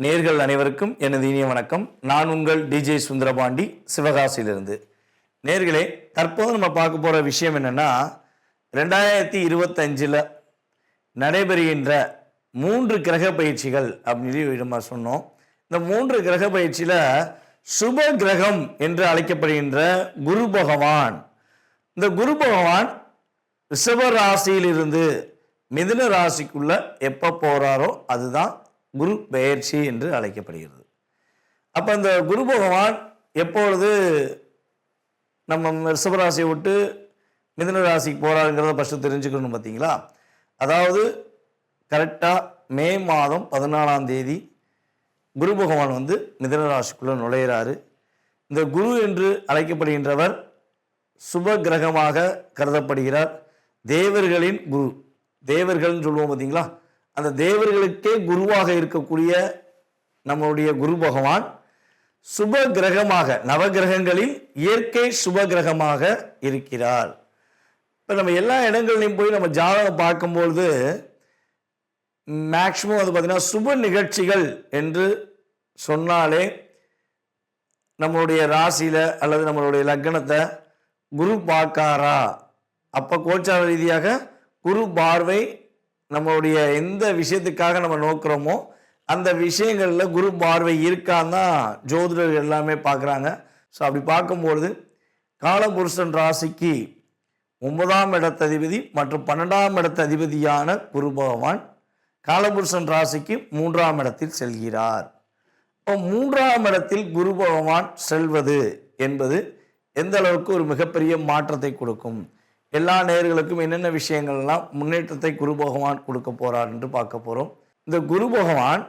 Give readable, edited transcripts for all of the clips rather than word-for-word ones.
நேர்கள் அனைவருக்கும் எனது இனிய வணக்கம். நான் உங்கள் டிஜே சுந்தரபாண்டி, சிவகாசியிலிருந்து. நேர்களே, தற்போது நம்ம பார்க்க போகிற விஷயம் என்னென்னா, 2025 நடைபெறுகின்ற 3 கிரக பயிற்சிகள் அப்படின்னு நம்ம சொன்னோம். இந்த 3 கிரக பயிற்சியில் சுப கிரகம் என்று அழைக்கப்படுகின்ற குரு பகவான், இந்த குரு பகவான் ரிஷப ராசியிலிருந்து மிதுன ராசிக்குள்ள எப்போ போகிறாரோ அதுதான் குரு பெயர்ச்சி என்று அழைக்கப்படுகிறது. அப்போ இந்த குரு பகவான் எப்பொழுது நம்ம ரிஷபராசியை விட்டு மிதுன ராசிக்கு போகிறாருங்கிறத ஃபஸ்ட்டு தெரிஞ்சுக்கணும். பார்த்தீங்களா, அதாவது கரெக்டாக மே மாதம் 14ஆம் தேதி குரு பகவான் மிதுன ராசிக்குள்ளே நுழையிறாரு. இந்த குரு என்று அழைக்கப்படுகின்றவர் சுப கிரகமாக கருதப்படுகிறார். தேவர்களின் குரு, தேவர்கள்னு சொல்லுவோம் பார்த்தீங்களா, அந்த தேவர்களுக்கே குருவாக இருக்கக்கூடிய நம்மளுடைய குரு பகவான் சுப கிரகமாக, நவகிரகங்களில் இயற்கை சுப கிரகமாக இருக்கிறார். இப்போ நம்ம எல்லா இடங்கள்லையும் போய் நம்ம ஜாதகம் பார்க்கும்பொழுது மேக்சிமம் பார்த்தீங்கன்னா சுப நிகழ்ச்சிகள் என்று சொன்னாலே நம்மளுடைய ராசியில் அல்லது நம்மளுடைய லக்னத்தை குரு பார்க்காரா, அப்போ கோச்சார ரீதியாக குரு பார்வை நம்மளுடைய எந்த விஷயத்துக்காக நம்ம நோக்கிறோமோ அந்த விஷயங்களில் குரு பார்வை இருக்கான்னு தான் ஜோதிடர்கள் எல்லாமே பார்க்குறாங்க. ஸோ அப்படி பார்க்கும்பொழுது காலபுருஷன் ராசிக்கு 9ஆம் இடத்ததிபதி மற்றும் 12ஆம் இடத்ததிபதியான குரு பகவான் காலபுருஷன் ராசிக்கு 3ஆம் இடத்தில் செல்கிறார். இப்போ 3ஆம் இடத்தில் குரு பகவான் செல்வது என்பது எந்த அளவுக்கு ஒரு மிகப்பெரிய மாற்றத்தை கொடுக்கும், எல்லா நேயர்களுக்கும் என்னென்ன விஷயங்கள்லாம் முன்னேற்றத்தை குரு பகவான் கொடுக்க போறார் என்று பார்க்க போகிறோம். இந்த குரு பகவான்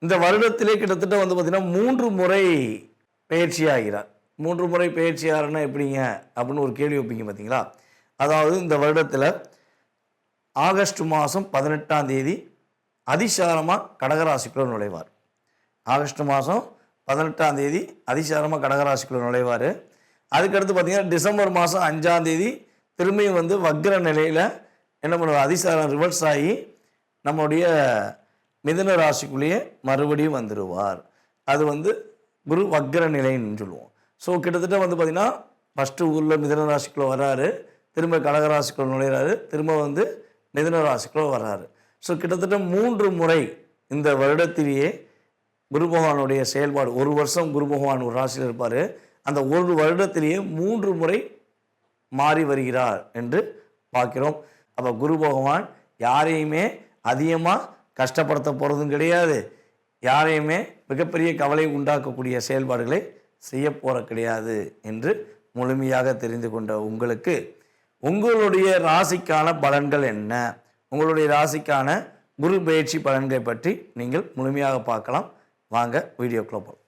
இந்த வருடத்திலே கிட்டத்தட்ட பார்த்தீங்கன்னா 3 முறை பயிற்சி ஆகிறார். 3 முறை பயிற்சி ஆகிறன்னா எப்படிங்க அப்படின்னு ஒரு கேள்வி வைப்பீங்க பார்த்தீங்களா. அதாவது இந்த வருடத்தில் ஆகஸ்ட் மாதம் 18ஆம் தேதி அதிசாரமாக கடகராசிக்குள்ள நுழைவார். ஆகஸ்ட் மாதம் 18ஆம் தேதி அதிசாரமாக கடகராசிக்குள்ள நுழைவார். அதுக்கடுத்து பார்த்தீங்கன்னா டிசம்பர் மாதம் 5ஆம் தேதி திரும்பியும் வக்ர நிலையில் என்ன பண்ணுவார், அதிசாரம் ரிவர்ஸ் ஆகி நம்முடைய மிதுன ராசிக்குள்ளேயே மறுபடியும் வந்துடுவார். அது குரு வக்ர நிலைன்னு சொல்லுவோம். ஸோ கிட்டத்தட்ட பார்த்திங்கன்னா ஃபஸ்ட்டு ஊரில் மிதுன ராசிக்குள்ளே வர்றாரு, திரும்ப கடகராசிக்குள்ளே நுழைகிறாரு, திரும்ப மிதுன ராசிக்குள்ளே வர்றாரு. ஸோ கிட்டத்தட்ட 3 முறை இந்த வருடத்திலேயே குரு பகவானுடைய செயல்பாடு, ஒரு வருஷம் குரு பகவான் ஒரு ராசியில் இருப்பார், அந்த ஒரு வருடத்திலேயே 3 முறை மாறி வருகிறார் என்று பார்க்கிறோம். அப்போ குரு பகவான் யாரையுமே அதிகமாக கஷ்டப்படுத்த போகிறதும் கிடையாது, யாரையுமே மிகப்பெரிய கவலை உண்டாக்கக்கூடிய செயல்பாடுகளை செய்ய போகிற கிடையாது என்று முழுமையாக தெரிந்து கொண்ட உங்களுக்கு உங்களுடைய ராசிக்கான பலன்கள் என்ன, உங்களுடைய ராசிக்கான குரு பயிற்சி பலன்களை பற்றி நீங்கள் முழுமையாக பார்க்கலாம். வாங்க வீடியோக்குள்ள போகலாம்.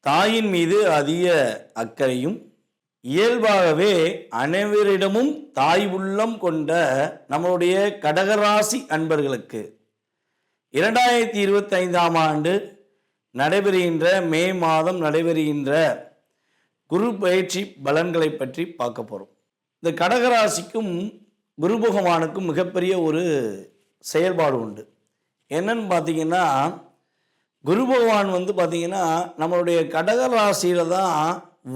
தாயின் மீது அதிக அக்கறையும் இயல்பாகவே அனைவரிடமும் தாய் உள்ளம் கொண்ட நம்மளுடைய கடகராசி அன்பர்களுக்கு 2025ஆம் ஆண்டு நடைபெறுகின்ற மே மாதம் நடைபெறுகின்ற குரு பயிற்சி பலன்களை பற்றி பார்க்க போகிறோம். இந்த கடகராசிக்கும் குரு பகவானுக்கும் மிகப்பெரிய ஒரு செயல்பாடு உண்டு. என்னன்னு பார்த்தீங்கன்னா, குரு பகவான் பார்த்தீங்கன்னா நம்மளுடைய கடகராசியில் தான்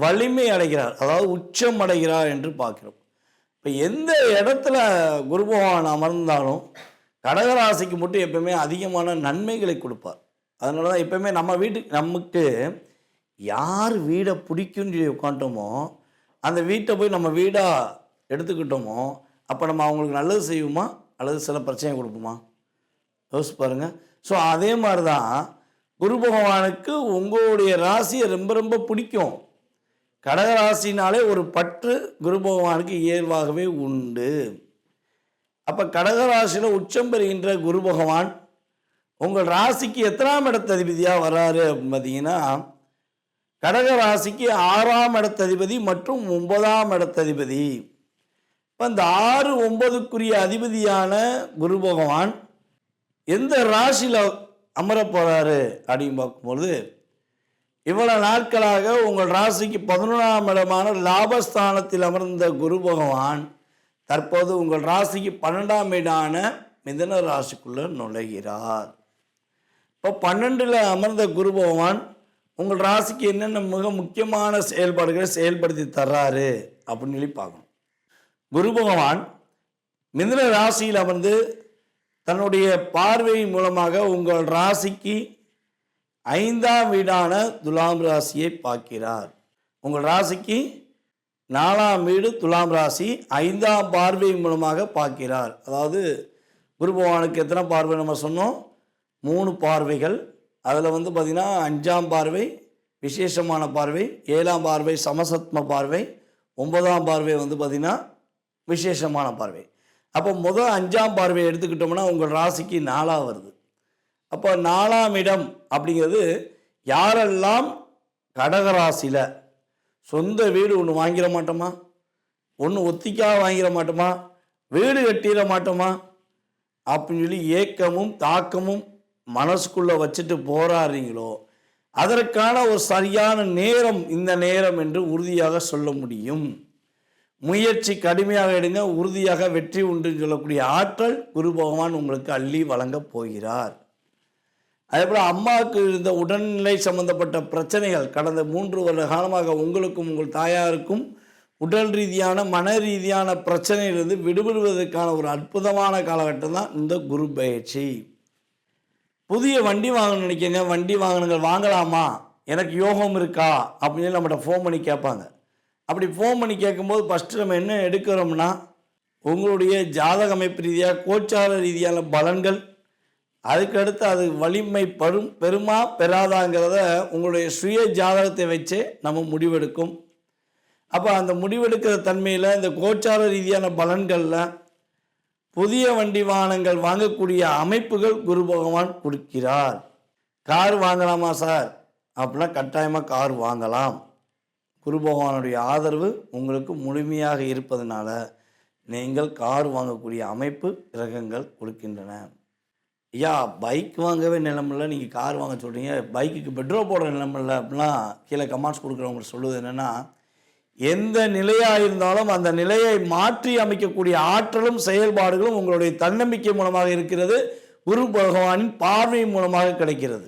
வலிமை அடைகிறார், அதாவது உச்சம் அடைகிறார் என்று பார்க்கிறோம். இப்போ எந்த இடத்துல குரு பகவான் அமர்ந்தாலும் கடகராசிக்கு மட்டும் எப்பவுமே அதிகமான நன்மைகளை கொடுப்பார். அதனால தான் எப்பவுமே நமக்கு யார் வீடை பிடிக்குன்னு சொல்லி உட்காந்துட்டோமோ அந்த வீட்டை போய் நம்ம வீடாக எடுத்துக்கிட்டோமோ அப்போ நம்ம அவங்களுக்கு நல்லது செய்வோமா அல்லது சில பிரச்சனை கொடுப்போமா, யோசிச்சு பாருங்கள். ஸோ அதே மாதிரி தான் குரு பகவானுக்கு உங்களுடைய ராசியை ரொம்ப ரொம்ப பிடிக்கும். கடகராசினாலே ஒரு பற்று குரு பகவானுக்கு இயல்பாகவே உண்டு. அப்போ கடகராசியில் உச்சம் பெறுகின்ற குரு பகவான் உங்கள் ராசிக்கு எத்தனாம் இடத்ததிபதியாக வர்றாரு அப்படின்னு பார்த்தீங்கன்னா, கடகராசிக்கு 6ஆம் இடத்ததிபதி மற்றும் 9ஆம் இடத்ததிபதி. இப்போ இந்த 6, 9க்குரிய அதிபதியான குரு பகவான் எந்த ராசியில் அமர போகிறாரு அப்படின்னு பார்க்கும்பொழுது, இவ்வளவு நாட்களாக உங்கள் ராசிக்கு 11ஆம் இடமான லாபஸ்தானத்தில் அமர்ந்த குரு பகவான் தற்போது உங்கள் ராசிக்கு 12ஆம் வீடான மிதுன ராசிக்குள்ளே நுழைகிறார். இப்போ 12ல் அமர்ந்த குரு பகவான் உங்கள் ராசிக்கு என்னென்ன மிக முக்கியமான செயல்பாடுகளை செயல்படுத்தி தர்றாரு அப்படின்னு சொல்லி பார்க்கணும். குரு பகவான் மிதுன ராசியில் அமர்ந்து தன்னுடைய பார்வையின் மூலமாக உங்கள் ராசிக்கு 5ஆம் வீடான துலாம் ராசியை பார்க்கிறார். உங்கள் ராசிக்கு 4ஆம் வீடு துலாம் ராசி 5ஆம் பார்வையின் மூலமாக பார்க்கிறார். அதாவது குரு பகவானுக்கு எத்தனை பார்வை நம்ம சொன்னோம்? 3 பார்வைகள். அதில் பார்த்திங்கன்னா 5ஆம் பார்வை விசேஷமான பார்வை, 7ஆம் பார்வை சமசத்ம பார்வை, 9ஆம் பார்வை பார்த்திங்கன்னா விசேஷமான பார்வை. அப்போ முதல் 5ஆம் பார்வை எடுத்துக்கிட்டோம்னா உங்கள் ராசிக்கு 4ஆக வருது. அப்போ 4ஆம் இடம் அப்படிங்கிறது யாரெல்லாம் கடகராசியில் சொந்த வீடு ஒன்று வாங்கிட மாட்டோமா, ஒன்று ஒத்திக்காக வாங்கிட மாட்டோமா, வீடு கட்டிட மாட்டோமா அப்படின்னு சொல்லி ஏக்கமும் தாக்கமும் மனசுக்குள்ளே வச்சுட்டு போராடுறீங்களோ அதற்கான ஒரு சரியான நேரம் இந்த நேரம் என்று உறுதியாக சொல்ல முடியும். முயற்சி கடுமையாக எடுங்க, உறுதியாக வெற்றி உண்டுன்னு சொல்லக்கூடிய ஆற்றல் குரு பகவான் உங்களுக்கு அள்ளி வழங்கப் போகிறார். அதே போல் அம்மாவுக்கு இருந்த உடல்நிலை சம்பந்தப்பட்ட பிரச்சனைகள் கடந்த 3 வருட காலமாக உங்களுக்கும் உங்கள் தாயாருக்கும் உடல் ரீதியான மன ரீதியான பிரச்சனையிலிருந்து விடுபடுவதற்கான ஒரு அற்புதமான காலகட்டம் தான் இந்த குரு பயிற்சி. புதிய வண்டி வாங்கணும்னு நினைக்கிங்க, வண்டி வாங்கணுங்கள் வாங்கலாமா, எனக்கு யோகம் இருக்கா அப்படின்னு நம்மகிட்ட ஃபோன் பண்ணி கேட்பாங்க. அப்படி ஃபோன் பண்ணி கேட்கும்போது ஃபஸ்ட்டு நம்ம என்ன எடுக்கிறோம்னா உங்களுடைய ஜாதக அமைப்பு ரீதியாக கோச்சார ரீதியான பலன்கள், அதுக்கடுத்து அது வலிமை பெருமா பெறாதாங்கிறத உங்களுடைய சுய ஜாதகத்தை வச்சே நம்ம முடிவெடுக்கும். அப்போ அந்த முடிவெடுக்கிற தன்மையில் இந்த கோச்சார ரீதியான பலன்களில் புதிய வண்டி வாகனங்கள் வாங்கக்கூடிய அமைப்புகள் குரு பகவான் கொடுக்கிறார். கார் வாங்கலாமா சார் அப்படின்னா கட்டாயமாக கார் வாங்கலாம். குரு பகவானுடைய ஆதரவு உங்களுக்கு முழுமையாக இருப்பதனால நீங்கள் கார் வாங்கக்கூடிய அமைப்பு கிரகங்கள் கொடுக்கின்றன. ஐயா பைக் வாங்கவே நிலமில்ல, நீங்கள் கார் வாங்க சொல்கிறீங்க, பைக்குக்கு பெட்ரோல் போடுற நிலமில்ல அப்படிலாம் கீழே கமெண்ட்ஸ் கொடுக்குறவங்களுக்கு சொல்லுவது என்னென்னா, எந்த நிலையாக இருந்தாலும் அந்த நிலையை மாற்றி அமைக்கக்கூடிய ஆற்றலும் செயல்பாடுகளும் உங்களுடைய தன்னம்பிக்கை மூலமாக இருக்கிறது, குரு பகவானின் பார்வை மூலமாக கிடைக்கிறது.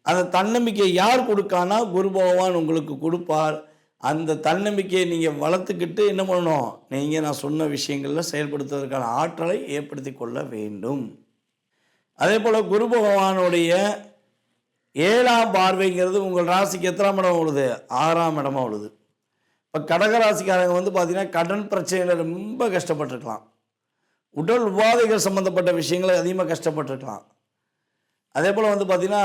அந்த தன்னம்பிக்கை யார் கொடுக்கானா குரு பகவான் உங்களுக்கு கொடுப்பார். அந்த தன்னம்பிக்கையை நீங்கள் வளர்த்துக்கிட்டு என்ன பண்ணணும், நீங்கள் நான் சொன்ன விஷயங்களில் செயல்படுத்துவதற்கான ஆற்றலை ஏற்படுத்தி கொள்ள வேண்டும். அதே போல் குரு பகவானுடைய 7ஆம் பார்வைங்கிறது உங்கள் ராசிக்கு எத்தனாம் இடம் உள்ளது? 6ஆம் இடமாக உள்ளது. இப்போ கடகராசிக்காரங்க பார்த்தீங்கன்னா கடன் பிரச்சனையில் ரொம்ப கஷ்டப்பட்டுருக்கலாம், உடல் உபாதைகள் சம்மந்தப்பட்ட விஷயங்களை அதிகமாக கஷ்டப்பட்டுருக்கலாம். அதே போல் பார்த்திங்கன்னா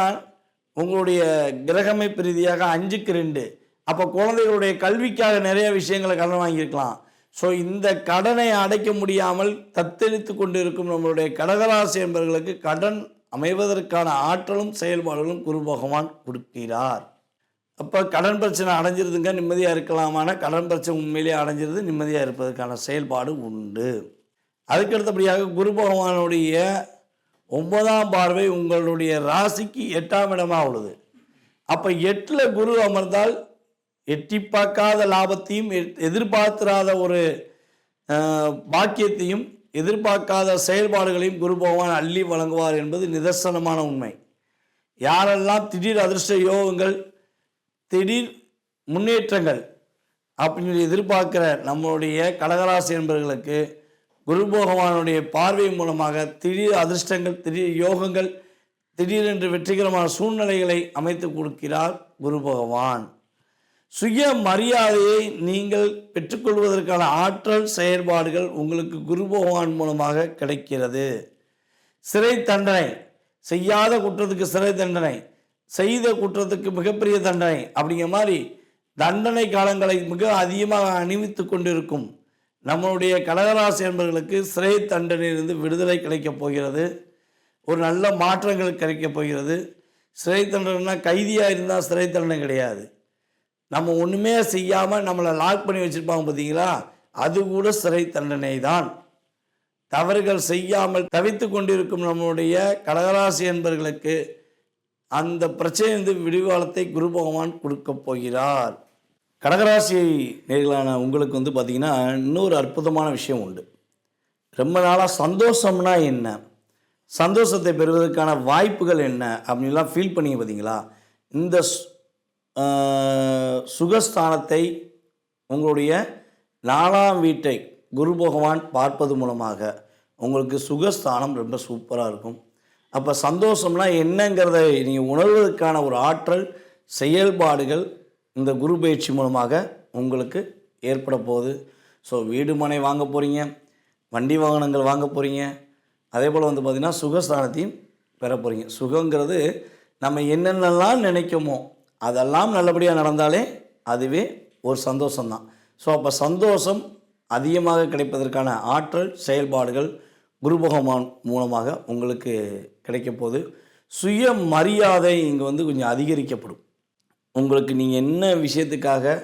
உங்களுடைய கிரகமைப்பு ரீதியாக 5க்கு 2, அப்போ குழந்தைகளுடைய கல்விக்காக நிறைய விஷயங்களை கடன் வாங்கியிருக்கலாம். ஸோ இந்த கடனை அடைக்க முடியாமல் தத்தெளித்து கொண்டு இருக்கும் நம்மளுடைய கடகராசி என்பவர்களுக்கு கடன் அமைவதற்கான ஆற்றலும் செயல்பாடுகளும் குரு பகவான் கொடுக்கிறார். அப்போ கடன் பிரச்சனை அடைஞ்சிருதுங்க, நிம்மதியாக இருக்கலாமான கடன் பிரச்சனை உண்மையிலேயே அடைஞ்சிருது, நிம்மதியாக இருப்பதற்கான செயல்பாடு உண்டு. அதுக்கடுத்தபடியாக குரு பகவானுடைய 9ஆம் பார்வை உங்களுடைய ராசிக்கு 8ஆம் இடமாக உள்ளது. அப்போ 8ல் குரு அமர்ந்தால் எட்டி பார்க்காத லாபத்தையும் எதிர்பார்த்திராத ஒரு பாக்கியத்தையும் எதிர்பார்க்காத செயல்பாடுகளையும் குரு பகவான் அள்ளி வழங்குவார் என்பது நிதர்சனமான உண்மை. யாரெல்லாம் திடீர் அதிர்ஷ்ட யோகங்கள் திடீர் முன்னேற்றங்கள் அப்படின்னு எதிர்பார்க்கிற நம்மளுடைய கடகராசி என்பவர்களுக்கு குரு பகவானுடைய பார்வை மூலமாக திடீர் அதிர்ஷ்டங்கள், திடீர் யோகங்கள், திடீரென்று வெற்றிகரமான சூழ்நிலைகளை அமைத்து கொடுக்கிறார் குரு பகவான். சுய மரியாதையை நீங்கள் பெற்றுக்கொள்வதற்கான ஆற்றல் செயல்பாடுகள் உங்களுக்கு குரு பகவான் மூலமாக கிடைக்கிறது. சிறை தண்டனை, செய்யாத குற்றத்துக்கு சிறை தண்டனை, செய்த குற்றத்துக்கு மிகப்பெரிய தண்டனை அப்படிங்கிற மாதிரி தண்டனை காலங்களை மிக அதிகமாக அணிவித்து கொண்டிருக்கும் நம்மளுடைய கடகராசி என்பவர்களுக்கு சிறை தண்டனையிலிருந்து விடுதலை கிடைக்கப் போகிறது. ஒரு நல்ல மாற்றங்கள் கிடைக்கப் போகிறது. சிறை தண்டனைனா கைதியாக இருந்தால் சிறை தண்டனை கிடையாது, நம்ம ஒன்றுமே செய்யாமல் நம்மளை லாக் பண்ணி வச்சுருப்பாங்க பார்த்தீங்களா, அது கூட சிறை தண்டனை தான். தவறுகள் செய்யாமல் தவித்து கொண்டிருக்கும் நம்முடைய கடகராசி என்பவர்களுக்கு அந்த பிரச்சனையிலிருந்து விடுகாலத்தை குரு பகவான் கொடுக்க போகிறார். கடகராசி நேர்களான உங்களுக்கு பார்த்திங்கன்னா இன்னொரு அற்புதமான விஷயம் உண்டு. ரொம்ப நாளாக சந்தோஷம்னா என்ன, சந்தோஷத்தை பெறுவதற்கான வாய்ப்புகள் என்ன அப்படின்லாம் ஃபீல் பண்ணிங்க பார்த்தீங்களா? இந்த சுகஸ்தானத்தை உங்களுடைய 4ஆம் வீட்டை குரு பகவான் பார்ப்பது மூலமாக உங்களுக்கு சுகஸ்தானம் ரொம்ப சூப்பராக இருக்கும். அப்போ சந்தோஷம்னா என்னங்கிறத நீங்கள் உணர்வதற்கான ஒரு ஆற்றல், செயல்பாடுகள் இந்த குரு பயிற்சி மூலமாக உங்களுக்கு ஏற்பட போகுது. ஸோ வீடு மனை வாங்க போகிறீங்க, வண்டி வாகனங்கள் வாங்க போகிறீங்க, அதே போல் வந்து பார்த்திங்கன்னா சுகஸ்தானத்தையும் பெற போகிறீங்க. சுகங்கிறது நம்ம என்னென்னலாம் நினைக்குமோ அதெல்லாம் நல்லபடியாக நடந்தாலே அதுவே ஒரு சந்தோஷம்தான். ஸோ அப்போ சந்தோஷம் அதிகமாக கிடைப்பதற்கான ஆற்றல், செயல்பாடுகள் குரு பகவான் மூலமாக உங்களுக்கு கிடைக்க போகுது. சுய மரியாதை இங்கே வந்து கொஞ்சம் அதிகரிக்கப்படும். உங்களுக்கு நீங்கள் என்ன விஷயத்துக்காக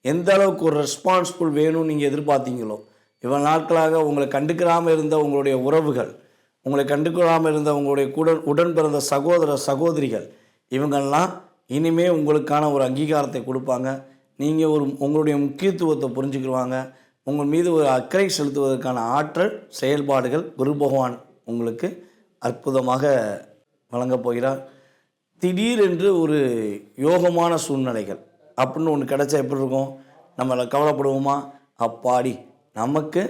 எந்த அளவுக்கு ஒரு ரெஸ்பான்சிபிள் வேணும்னு நீங்கள் எதிர்பார்த்தீங்களோ, இவ்வளோ நாட்களாக உங்களை கண்டுக்கிறாமல் இருந்த உங்களுடைய உறவுகள், உங்களை கண்டுக்கிறாமல் இருந்த உங்களுடைய உடன் பிறந்த சகோதர சகோதரிகள், இவங்கெல்லாம் இனிமேல் உங்களுக்கான ஒரு அங்கீகாரத்தை கொடுப்பாங்க. நீங்கள் உங்களுடைய முக்கியத்துவத்தை புரிஞ்சுக்கிடுவாங்க. உங்கள் மீது ஒரு அக்கறை செலுத்துவதற்கான ஆற்றல், செயல்பாடுகள் குரு பகவான் உங்களுக்கு அற்புதமாக வழங்கப் போகிறார். திடீரென்று ஒரு யோகமான சூழ்நிலைகள் அப்படின்னு ஒன்று கிடச்சா எப்படி இருக்கும்? நம்மளை கவலைப்படுவோமா? அப்பாடி நமக்கு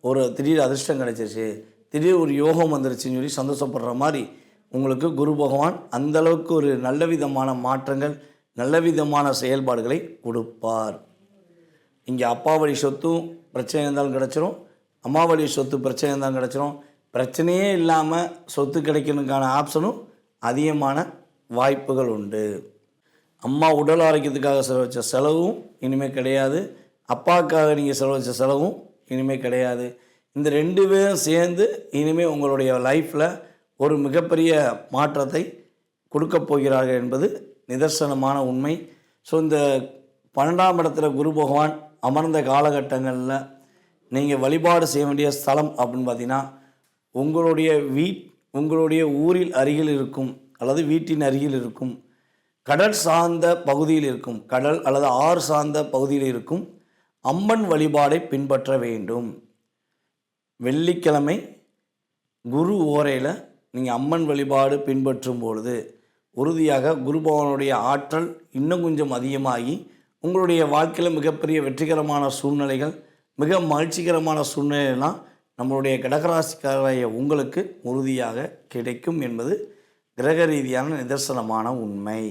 ஒரு திடீர் அதிர்ஷ்டம் கிடச்சிருச்சு, திடீர் ஒரு யோகம் வந்துருச்சுன்னு சொல்லி சந்தோஷப்படுற மாதிரி உங்களுக்கு குரு பகவான் அந்தளவுக்கு ஒரு நல்ல விதமான மாற்றங்கள், நல்ல விதமான செயல்பாடுகளை கொடுப்பார். இங்கே அப்பா வழி சொத்தும் பிரச்சனை இருந்தாலும் கிடச்சிரும், அம்மா வழி சொத்து பிரச்சனை இருந்தாலும் கிடச்சிரும். பிரச்சனையே இல்லாமல் சொத்து கிடைக்கணுக்கான ஆப்ஷனும் அதிகமான வாய்ப்புகள் உண்டு. அம்மா உடல் ஆரோக்கியத்துக்காக செலவழித்த செலவும் இனிமேல் கிடையாது, அப்பாவுக்காக நீங்கள் செலவழித்த செலவும் இனிமேல் கிடையாது. இந்த 2 பேரும் சேர்ந்து இனிமேல் உங்களுடைய லைஃப்பில் ஒரு மிகப்பெரிய மாற்றத்தை கொடுக்க போகிறார்கள் என்பது நிதர்சனமான உண்மை. ஸோ இந்த 12ஆம் இடத்துல குரு பகவான் அமர்ந்த காலகட்டங்களில் நீங்கள் வழிபாடு செய்ய வேண்டிய ஸ்தலம் அப்படின்னு பார்த்தீங்கன்னா, உங்களுடைய ஊரில் அருகில் இருக்கும் அல்லது வீட்டின் அருகில் இருக்கும் கடல் சார்ந்த பகுதியில் இருக்கும், கடல் அல்லது ஆறு சார்ந்த பகுதியில் இருக்கும் அம்மன் வழிபாடை பின்பற்ற வேண்டும். வெள்ளிக்கிழமை குரு ஓரையில் நீங்கள் அம்மன் வழிபாடு பின்பற்றும் பொழுது உறுதியாக குரு பகவானுடைய ஆற்றல் இன்னும் கொஞ்சம் அதிகமாகி உங்களுடைய வாழ்க்கையில் மிகப்பெரிய வெற்றிகரமான சூழ்நிலைகள், மிக மகிழ்ச்சிகரமான சூழ்நிலையெல்லாம் நம்மளுடைய கடகராசிக்காரைய உங்களுக்கு உறுதியாக கிடைக்கும் என்பது கிரக ரீதியான நிதர்சனமான உண்மை.